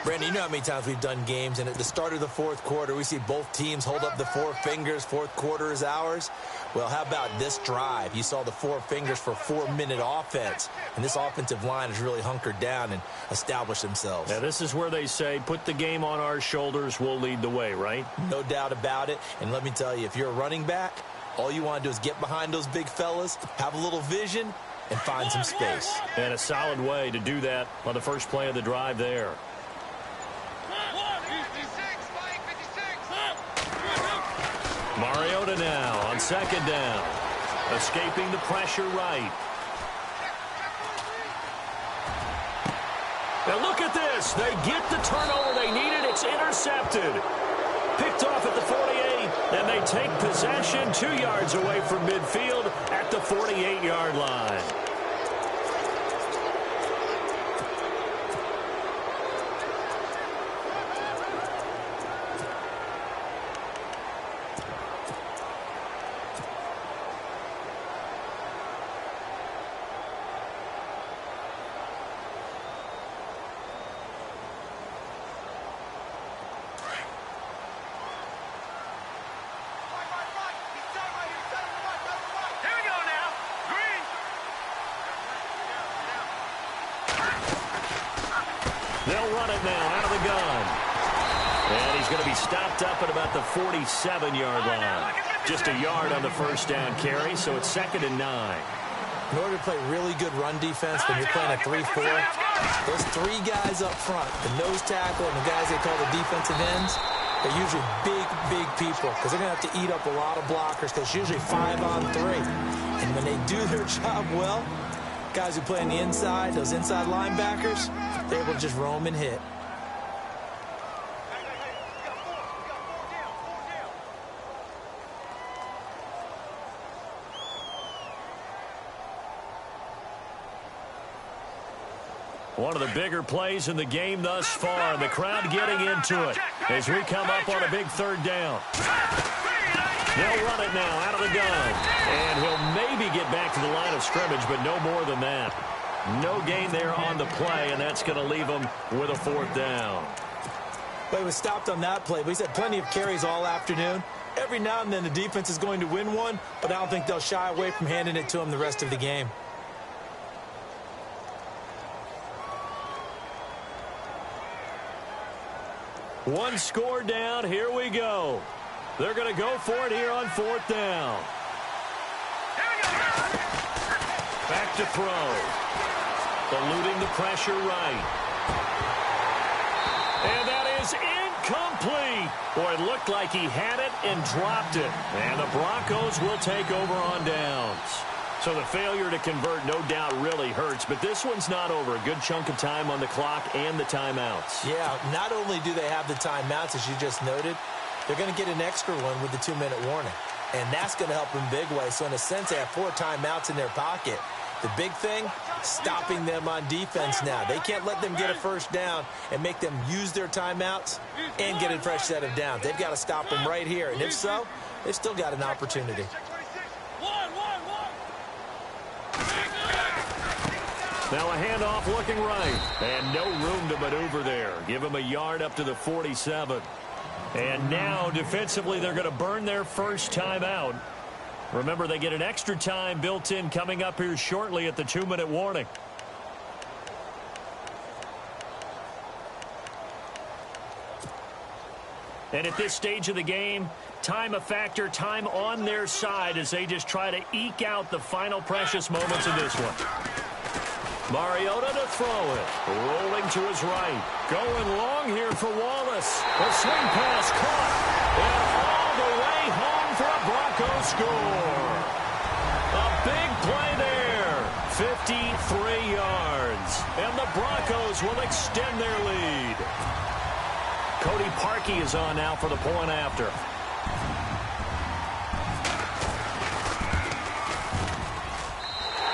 Brandon, you know how many times we've done games, and at the start of the fourth quarter, we see both teams hold up the four fingers, fourth quarter is ours. Well, how about this drive? You saw the four fingers for 4-minute offense, and this offensive line has really hunkered down and established themselves. Now, this is where they say, put the game on our shoulders, we'll lead the way, right? No doubt about it, and let me tell you, if you're a running back, all you want to do is get behind those big fellas, have a little vision, and find some space. And a solid way to do that on the first play of the drive there. Mariota now on 2nd down. Escaping the pressure right. Now look at this. They get the turnover they needed. It's intercepted. Picked off at the 48. And they take possession 2 yards away from midfield at the 48-yard line. They'll run it now out of the gun. And he's going to be stopped up at about the 47-yard line. Just a yard on the first down carry, so it's 2nd and 9. In order to play really good run defense when you're playing a 3-4, those three guys up front, the nose tackle and the guys they call the defensive ends, they're usually big people because they're going to have to eat up a lot of blockers because it's usually 5-on-3. And when they do their job well, guys who play on the inside, those inside linebackers, they're able to just roam and hit. One of the bigger plays in the game thus far. The crowd getting into it as we come up on a big 3rd down. They'll run it now out of the gun. And he'll maybe get back to the line of scrimmage, but no more than that. No gain there on the play, and that's going to leave him with a 4th down. Well, he was stopped on that play, but he's had plenty of carries all afternoon. Every now and then the defense is going to win one, but I don't think they'll shy away from handing it to him the rest of the game. One score down. Here we go. They're going to go for it here on 4th down. Back to throw. Eluding the pressure right. And that is incomplete. Boy, it looked like he had it and dropped it. And the Broncos will take over on downs. So the failure to convert no doubt really hurts, but this one's not over. A good chunk of time on the clock and the timeouts. Yeah, not only do they have the timeouts, as you just noted, they're going to get an extra one with the 2-minute warning. And that's going to help in big way. So in a sense, they have 4 timeouts in their pocket. The big thing, stopping them on defense now. They can't let them get a first down and make them use their timeouts and get a fresh set of downs. They've got to stop them right here. And if so, they've still got an opportunity. Now a handoff looking right. And no room to maneuver there. Give him a yard up to the 47. And now defensively they're going to burn their first timeout. Remember, they get an extra time built in coming up here shortly at the 2-minute warning. And at this stage of the game, time a factor, time on their side as they just try to eke out the final precious moments of this one. Mariota to throw it. Rolling to his right. Going long here for Wallace. A swing pass caught. And all the way home for a Broncos score. A big play there. 53 yards. And the Broncos will extend their lead. Cody Parkey is on now for the point after.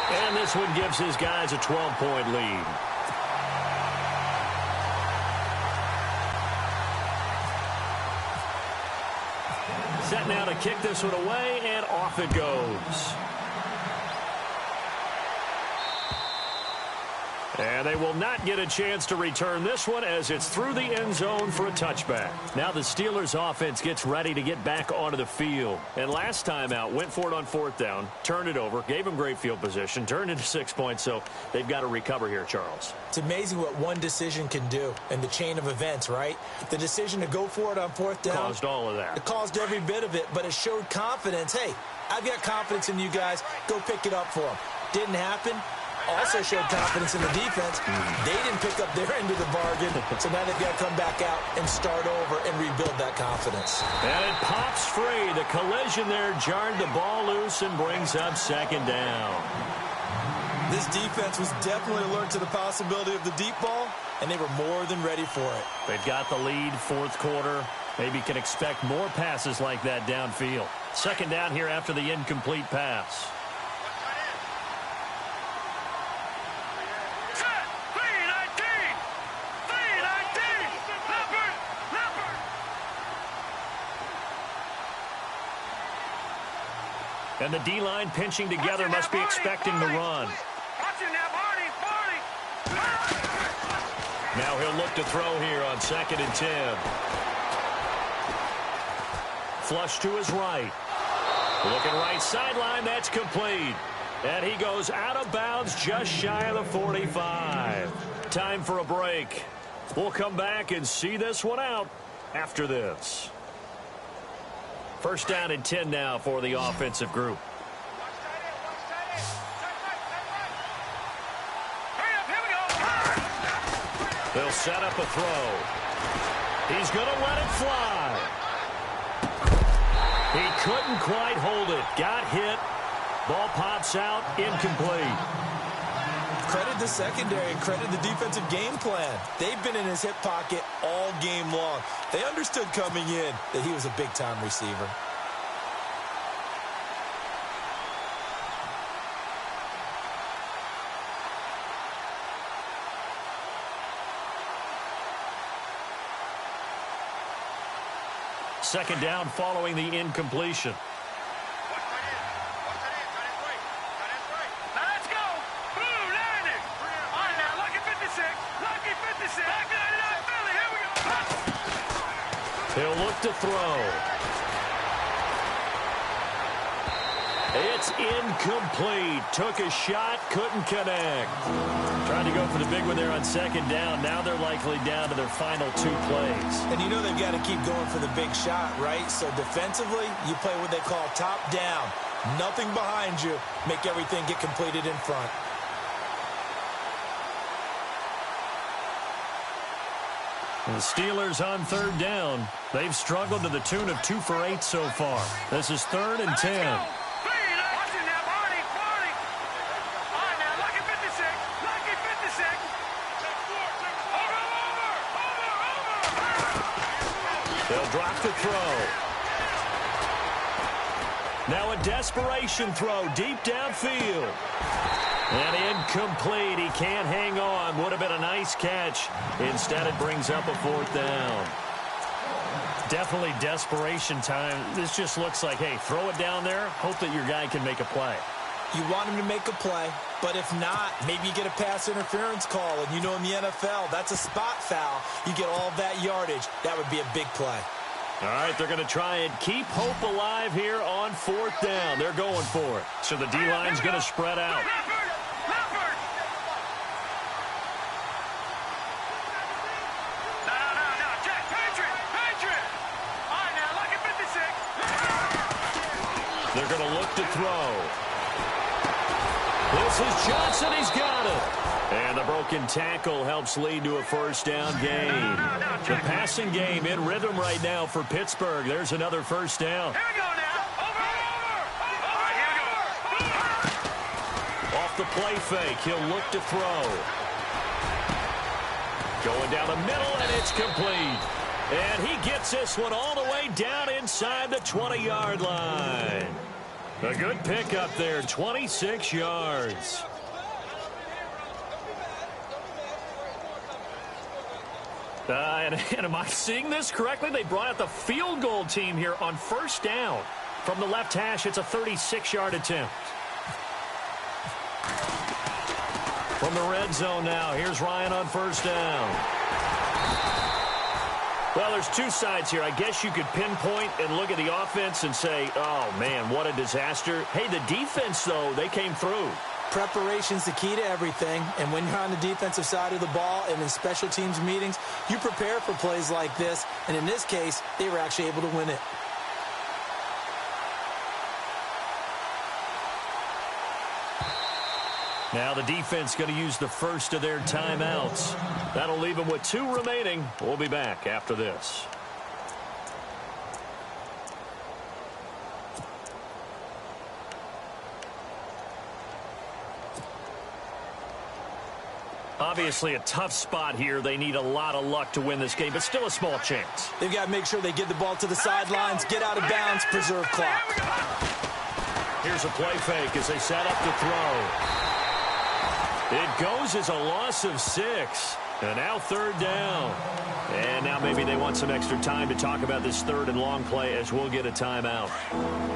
And this one gives his guys a 12-point lead. Set now to kick this one away, and off it goes. And they will not get a chance to return this one as it's through the end zone for a touchback. Now the Steelers offense gets ready to get back onto the field. And last time out, went for it on fourth down, turned it over, gave them great field position, turned into 6 points, so they've got to recover here, Charles. It's amazing what one decision can do in the chain of events, right? The decision to go for it on fourth down. Caused all of that. It caused every bit of it, but it showed confidence. Hey, I've got confidence in you guys. Go pick it up for them. Didn't happen. Also showed confidence in the defense. They didn't pick up their end of the bargain, so now they've got to come back out and start over and rebuild that confidence. And it pops free. The collision there jarred the ball loose and brings up second down. This defense was definitely alert to the possibility of the deep ball, and they were more than ready for it. They've got the lead, fourth quarter. Maybe can expect more passes like that downfield. Second down here after the incomplete pass. And the D-line pinching together must be expecting the run. Now he'll look to throw here on 2nd and 10. Flush to his right. Looking right sideline, that's complete. And he goes out of bounds just shy of the 45. Time for a break. We'll come back and see this one out after this. First down and 10 now for the offensive group. They'll set up a throw. He's going to let it fly. He couldn't quite hold it. Got hit. Ball pops out. Incomplete. Credit the secondary and credit the defensive game plan. They've been in his hip pocket all game long. They understood coming in that he was a big-time receiver. Second down following the incompletion. He'll look to throw. It's incomplete. Took a shot, couldn't connect. Trying to go for the big one there on second down. Now they're likely down to their final 2 plays. And you know they've got to keep going for the big shot, right? So defensively, you play what they call top down. Nothing behind you. Make everything get completed in front. The Steelers on third down. They've struggled to the tune of 2 for 8 so far. This is 3rd and 10. They'll drop the throw. Now a desperation throw deep downfield. And incomplete. He can't hang on. Would have been a nice catch. Instead, it brings up a 4th down. Definitely desperation time. This just looks like, hey, throw it down there. Hope that your guy can make a play. You want him to make a play, but if not, maybe you get a pass interference call. And you know in the NFL, that's a spot foul. You get all that yardage. That would be a big play. All right, they're going to try and keep hope alive here on 4th down. They're going for it. So the D-line's going to spread out. They're going to look to throw. This is Johnson. He's got it. And the broken tackle helps lead to a first down gain. The passing game in rhythm right now for Pittsburgh. There's another first down. Here we go now. Over. All right, here we go. Off the play fake, he'll look to throw. Going down the middle, and it's complete. And he gets this one all the way down inside the 20-yard line. A good pickup there, 26 yards. And am I seeing this correctly? They brought out the field goal team here on first down. From the left hash, it's a 36-yard attempt. From the red zone now, here's Ryan on first down. Well, there's two sides here. I guess you could pinpoint and look at the offense and say, oh, man, what a disaster. Hey, the defense, though, they came through. Preparation's the key to everything, and when you're on the defensive side of the ball and in special teams meetings, you prepare for plays like this, and in this case, they were actually able to win it. Now the defense going to use the first of their timeouts. That'll leave them with 2 remaining. We'll be back after this. Obviously a tough spot here. They need a lot of luck to win this game, but still a small chance. They've got to make sure they get the ball to the sidelines, get out of bounds, preserve clock. Here's a play fake as they set up to throw. It goes as a loss of 6. And now third down. And now maybe they want some extra time to talk about this third and long play as we'll get a timeout.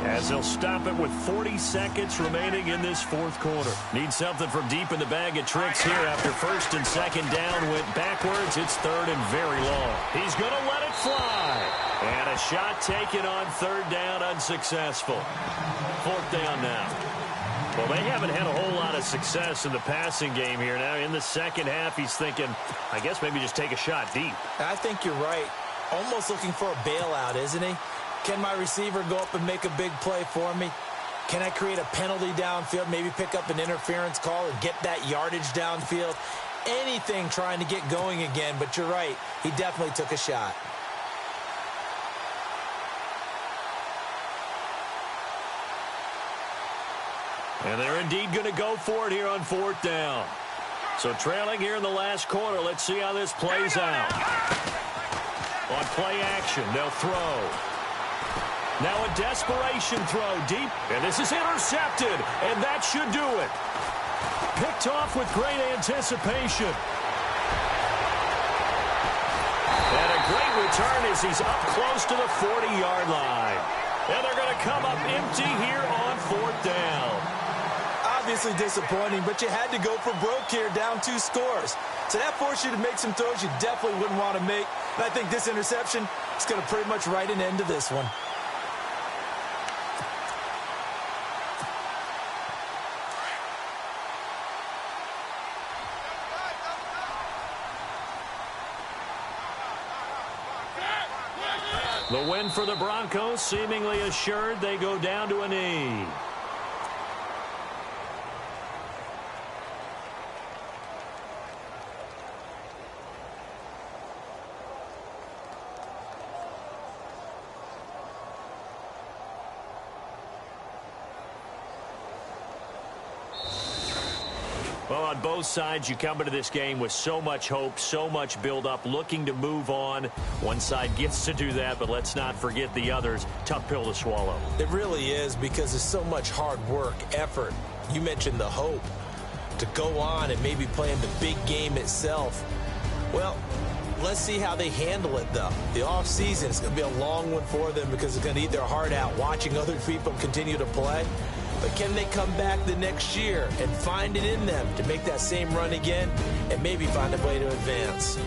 As they'll stop it with 40 seconds remaining in this fourth quarter. Need something from deep in the bag of tricks here after first and second down went backwards. It's third and very long. He's going to let it fly. And a shot taken on third down, unsuccessful. Fourth down now. Well, they haven't had a whole lot of success in the passing game here. Now, in the second half, he's thinking, I guess maybe just take a shot deep. I think you're right. Almost looking for a bailout, isn't he? Can my receiver go up and make a big play for me? Can I create a penalty downfield, maybe pick up an interference call and get that yardage downfield? Anything trying to get going again, but you're right. He definitely took a shot. And they're indeed going to go for it here on fourth down. So trailing here in the last quarter. Let's see how this plays out. On play action, they'll throw. Now a desperation throw deep. And this is intercepted. And that should do it. Picked off with great anticipation. And a great return as he's up close to the 40-yard line. And they're going to come up empty here on fourth down. Obviously disappointing, but you had to go for broke here, down 2 scores. So that forced you to make some throws you definitely wouldn't want to make. And I think this interception is going to pretty much write an end to this one. The win for the Broncos seemingly assured. They go down to a knee. Well, on both sides, you come into this game with so much hope, so much build-up, looking to move on. One side gets to do that, but let's not forget the others. Tough pill to swallow. It really is, because there's so much hard work, effort. You mentioned the hope to go on and maybe play in the big game itself. Well, let's see how they handle it, though. The offseason is going to be a long one for them because they're going to eat their heart out watching other people continue to play. But can they come back the next year and find it in them to make that same run again and maybe find a way to advance?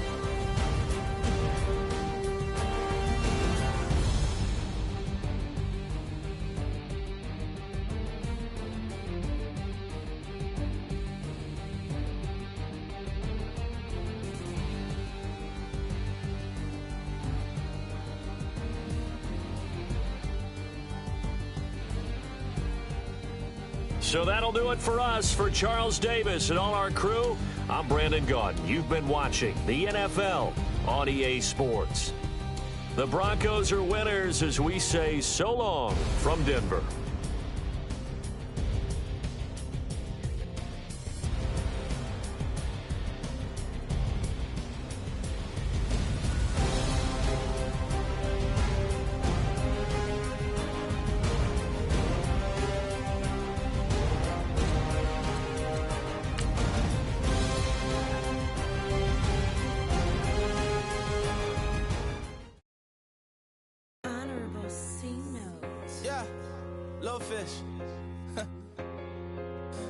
So that'll do it for us. For Charles Davis and all our crew, I'm Brandon Gaudin. You've been watching the NFL on EA Sports. The Broncos are winners as we say so long from Denver.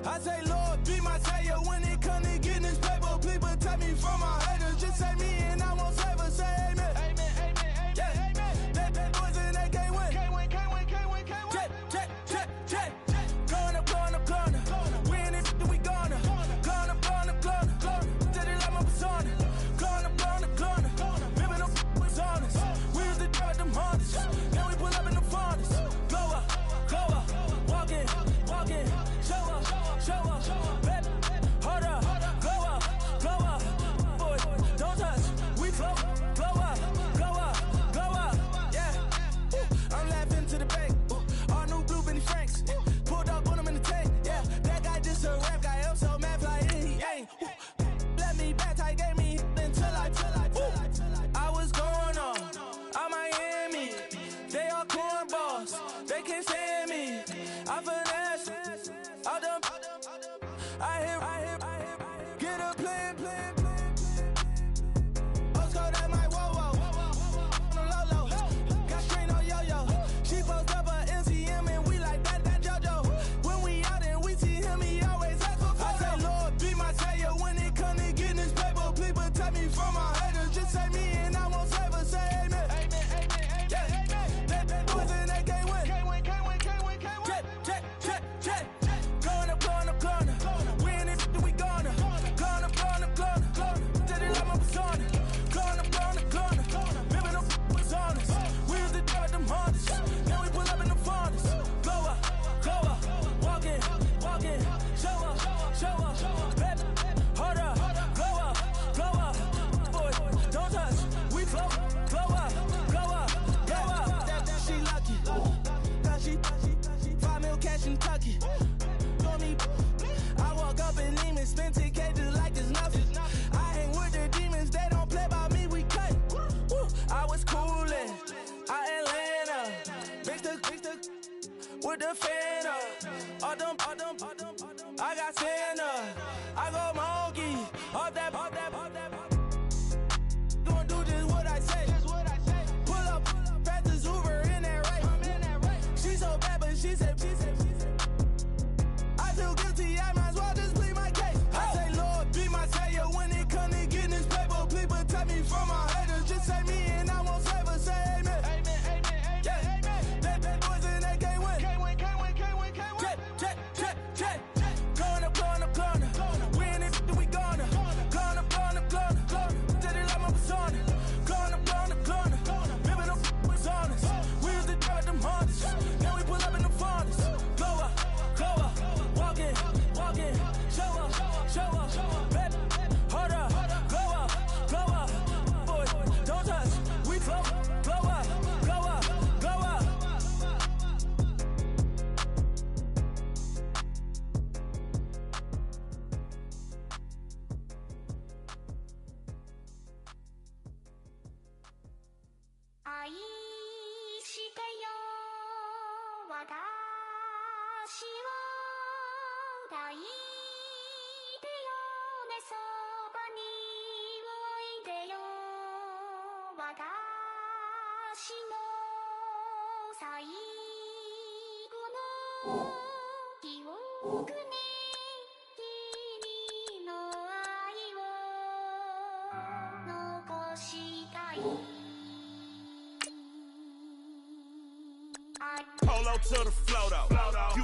I say, Lord, be my savior when it come to getting this paper. Please protect me from my haters. Just say me and I won't save us. Say amen. Amen, amen, amen, yeah. Amen. That boys and they can't win. Can't win, can't win, can't win, can't win. Check. Going up. Win it, we gonna. Going up. Did it like my persona. Going up. Remember no was honest. We used to drive them Hondas. Now we pull up in the Fondas. Go up. Walk in. Show up, baby, hold up, glow up, boy, don't touch, we flow up, yeah, I'm laughing to the bank, all new blue Benny Franks, pulled up on him in the tank, yeah, that guy just a rap guy, I'm so mad fly, he ain't, let me back, I gave me until I was going on Miami, they all cornballs, they can't stand me, I finesse, all them. I hear, get a plan. Let's go, that my whoa. No low. Got strain on yo. She post up a MCM and we like that JoJo. When we out and we see him, he always asks for photo. I say, Lord, be my savior when it come to getting this paper. Please protect me from my haters. Just say me and I won't save us. Say amen. Amen. Yeah. That boys and they can't win. Can't win. Check. Going up. Win it, we gonna. Gonna. Did it like my persona. Gonna. Remember no was honest. We used to drive them Hondas. Now we pull up in the Fondas. Go up. Walk in. Show up. Baby, hold up. Glow up. Boy, don't touch. We flow up. She lucky. Cause she 5 mil cash in Kentucky. I walk up in demons, spend 10K just like it's nothing. I hang with the demons, they don't play by me, we cut. I was coolin', Atlanta, mixed with the Fanta. All them, I got Santa, I go monkey, all that. Gonna do just what I say. Pull up, fast as Uber in that race. She so bad, but she said. I feel guilty, I might as well just plead my case. I say, Lord, be my savior when it come to getting this paper. Please protect me from my haters. Just say me and I won't save us. Say amen. Amen. Yeah. That boys and they can't win. Can't win. Check. Going up. Win it, we gonna. Gonna. Did it like my persona. Gonna. Remember no was honest. We used to drive them Hondas. Now we pull up in the Fondas. Go up. Walk in. Show up. Baby, hold up. Glow up. Boy, don't touch. We flow. Glow up.愛してよ私を抱いてよねそばにおいでよ私の最後の記憶に君の愛を残したいPolo to the flow though. You